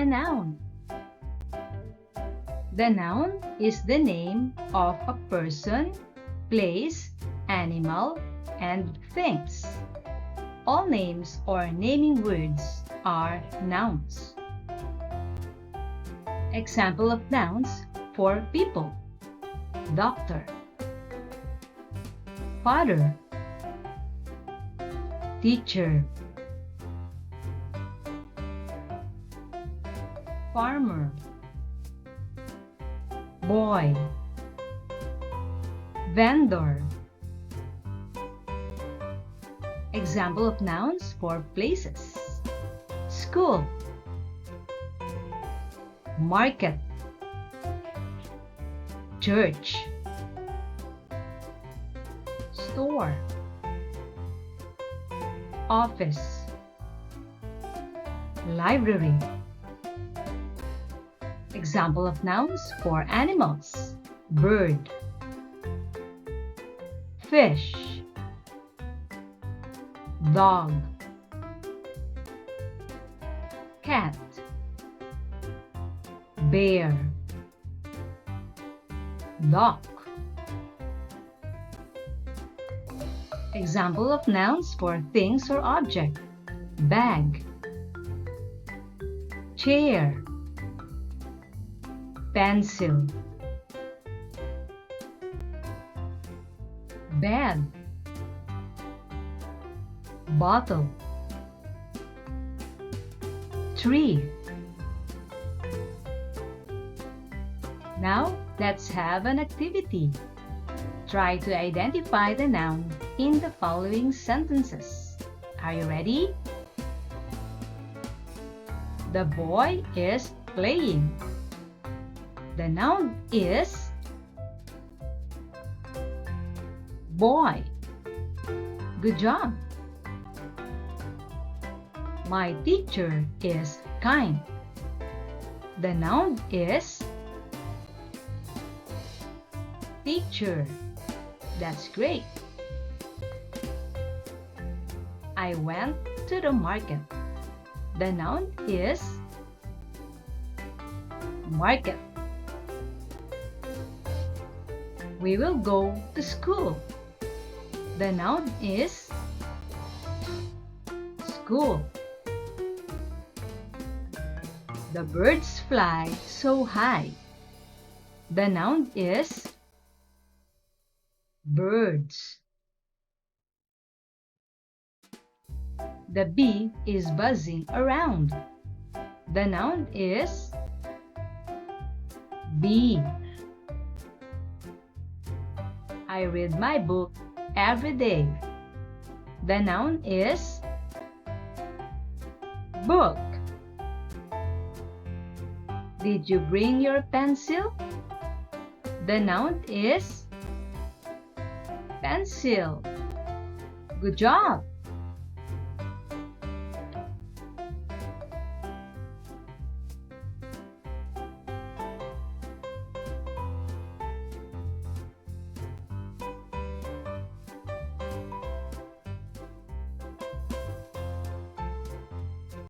a noun? The noun is the name of a person, place, animal, and things. All names or naming words are nouns. Example of nouns for people: doctor, father, teacher, farmer, boy, vendor. Example of nouns for places: school, market, church, store, office, library. Example of nouns for animals: bird, fish, dog, cat, bear, duck. Example of nouns for things or object: bag, chair, pencil, bed, bottle, tree. Now, let's have an activity. Try to identify the noun in the following sentences. Are you ready? The boy is playing. The noun is boy. Good job. My teacher is kind. The noun is teacher. That's great. I went to the market. The noun is market. We will go to school. The noun is school. The birds fly so high. The noun is birds. The bee is buzzing around. The noun is bee. I read my book every day. The noun is book. Did you bring your pencil? The noun is pencil. Good job!